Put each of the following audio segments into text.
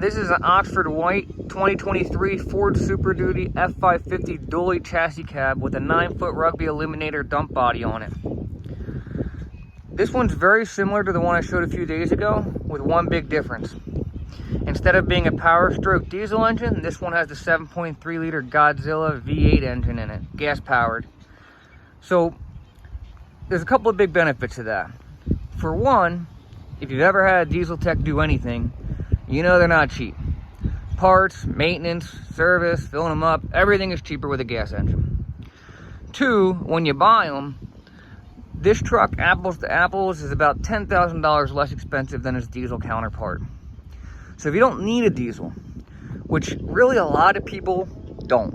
This is an Oxford White 2023 Ford Super Duty F-550 dually chassis cab with a 9-foot Rugby Eliminator dump body on it. This one's very similar to the one I showed a few days ago, with one big difference. Instead of being a power stroke diesel engine, this one has the 7.3 liter Godzilla V8 engine in it, gas powered. So there's a couple of big benefits to that. For one, if you've ever had a diesel tech do anything, you know they're not cheap. Parts, maintenance, service, filling them up, everything is cheaper with a gas engine. Two, when you buy them, this truck, apples to apples, is about $10,000 less expensive than its diesel counterpart. So if you don't need a diesel, which really a lot of people don't,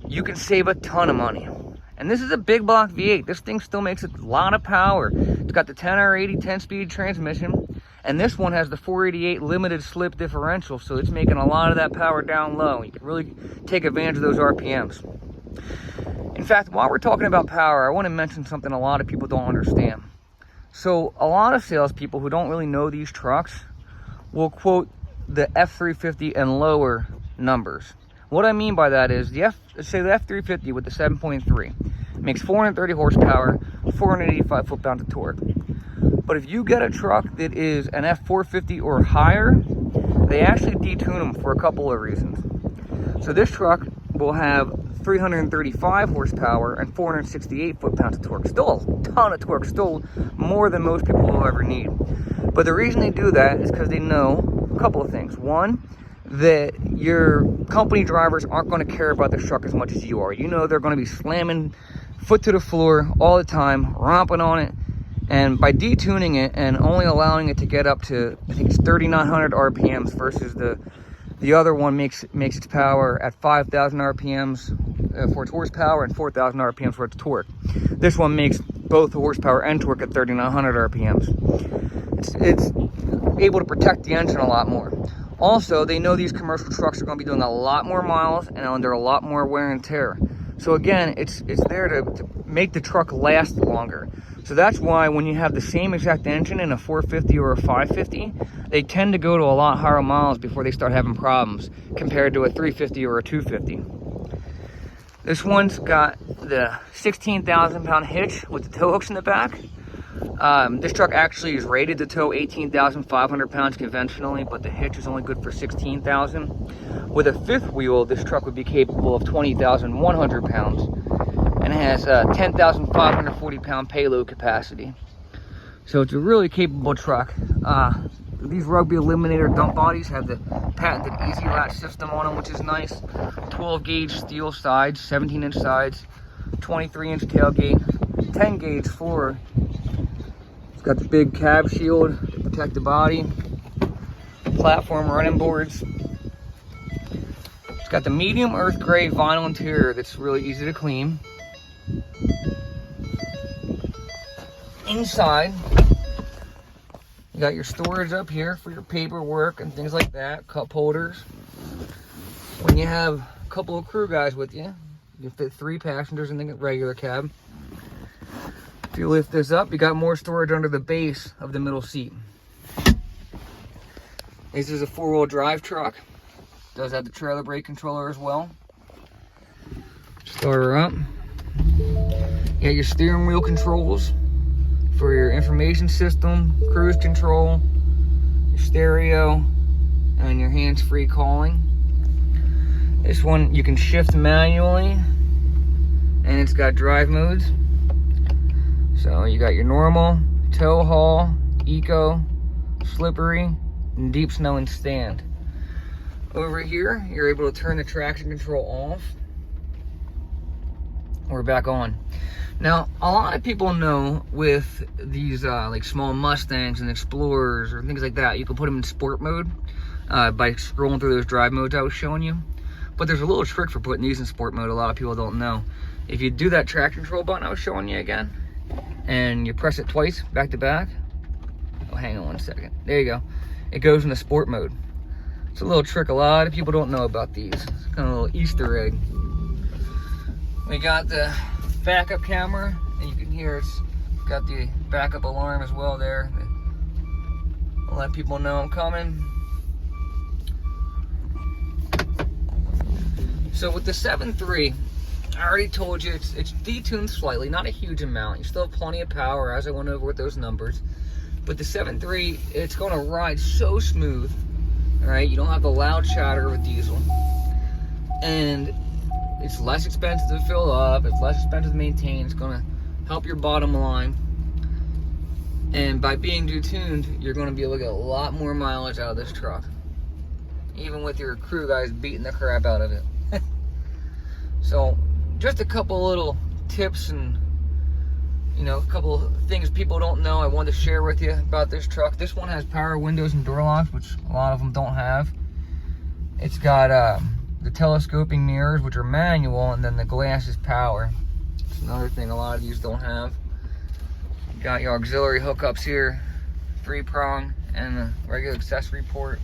you can save a ton of money. And this is a big block V8. This thing still makes a lot of power. It's got the 10R80 10-speed transmission, and this one has the 488 limited slip differential, so it's making a lot of that power down low. You can really take advantage of those RPMs. In fact, while we're talking about power, I want to mention something a lot of people don't understand. So a lot of salespeople who don't really know these trucks will quote the F-350 and lower numbers. What I mean by that is, the F-350 with the 7.3 makes 430 horsepower, 485 foot-pounds of torque. But if you get a truck that is an F-450 or higher, they actually detune them for a couple of reasons. So this truck will have 335 horsepower and 468 foot-pounds of torque. Still a ton of torque, still more than most people will ever need. But the reason they do that is because they know a couple of things. One, that your company drivers aren't going to care about this truck as much as you are. You know they're going to be slamming foot to the floor all the time, romping on it. And by detuning it and only allowing it to get up to, I think it's 3,900 RPMs versus the other one makes its power at 5,000 RPMs for its horsepower and 4,000 RPMs for its torque. This one makes both the horsepower and torque at 3,900 RPMs. It's able to protect the engine a lot more. Also, they know these commercial trucks are going to be doing a lot more miles and under a lot more wear and tear. So again, it's there to make the truck last longer. So that's why when you have the same exact engine in a 450 or a 550, they tend to go to a lot higher miles before they start having problems compared to a 350 or a 250. This one's got the 16,000 pound hitch with the tow hooks in the back. This truck actually is rated to tow 18,500 pounds conventionally, but the hitch is only good for 16,000. With a fifth wheel, this truck would be capable of 20,100 pounds and has 10,540 pound payload capacity. So it's a really capable truck. These Rugby Eliminator dump bodies have the patented easy latch system on them, which is nice. 12 gauge steel sides, 17-inch sides, 23-inch tailgate, 10 gauge floor. Got the big cab shield to protect the body, platform running boards. It's got the medium earth gray vinyl interior that's really easy to clean. Inside, you got your storage up here for your paperwork and things like that, cup holders. When you have a couple of crew guys with you, you can fit 3 passengers in the regular cab. If you lift this up, you got more storage under the base of the middle seat. This is a 4-wheel drive truck. Does have the trailer brake controller as well. Start her up. You got your steering wheel controls for your information system, cruise control, your stereo, and your hands-free calling. This one you can shift manually, and it's got drive modes. So you got your normal, tow haul, eco, slippery, and deep snow and stand. Over here, you're able to turn the traction control off. We're back on. Now, a lot of people know with these like small Mustangs and Explorers or things like that, you can put them in sport mode by scrolling through those drive modes I was showing you. But there's a little trick for putting these in sport mode a lot of people don't know. If you do that traction control button I was showing you again, and you press it twice back to back, oh, hang on one second, there you go, it goes into sport mode. It's a little trick a lot of people don't know about these. It's kind of a little Easter egg. We got the backup camera, and you can hear it's got the backup alarm as well there. I'll let people know I'm coming. So with the 7.3, I already told you it's detuned slightly, not a huge amount. You still have plenty of power, as I went over with those numbers. But the 7.3, it's gonna ride so smooth, all right? You don't have the loud chatter with diesel. And it's less expensive to fill up, it's less expensive to maintain, it's gonna help your bottom line. And by being detuned, you're gonna be able to get a lot more mileage out of this truck. Even with your crew guys beating the crap out of it. So, just a couple little tips and, you know, a couple things people don't know I wanted to share with you about this truck. This one has power windows and door locks, which a lot of them don't have. It's got the telescoping mirrors, which are manual, and then the glass is power. It's another thing a lot of these don't have. You got your auxiliary hookups here, 3-prong, and the regular accessory port.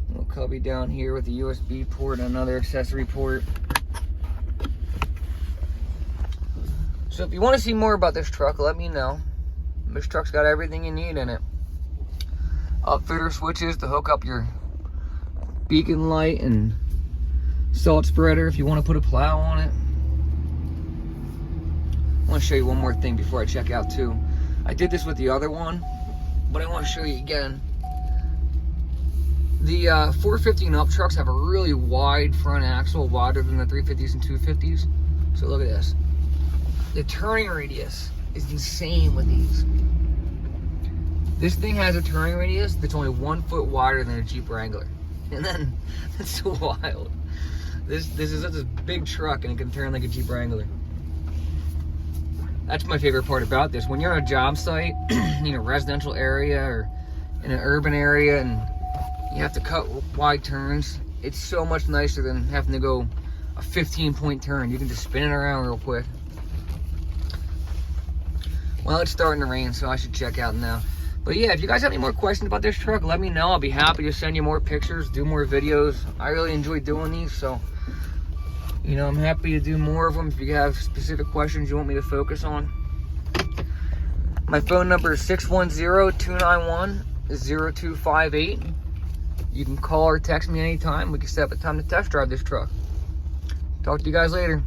Little cubby down here with a USB port and another accessory port. So if you want to see more about this truck, let me know. This truck's got everything you need in it. Upfitter switches to hook up your beacon light and salt spreader if you want to put a plow on it. I want to show you one more thing before I check out too. I did this with the other one, but I want to show you again. The 450 and up trucks have a really wide front axle, wider than the 350s and 250s. So look at this. The turning radius is insane with these. This thing has a turning radius that's only 1 foot wider than a Jeep Wrangler. And then, that's so wild. This is such a big truck and it can turn like a Jeep Wrangler. That's my favorite part about this. When you're on a job site, in a residential area or in an urban area and you have to cut wide turns, it's so much nicer than having to go a 15-point turn. You can just spin it around real quick. Well, it's starting to rain, so I should check out now. But yeah, if you guys have any more questions about this truck, let me know. I'll be happy to send you more pictures, do more videos. I really enjoy doing these, so, you know, I'm happy to do more of them if you have specific questions you want me to focus on. My phone number is 610-291-0258. You can call or text me anytime. We can set up a time to test drive this truck. Talk to you guys later.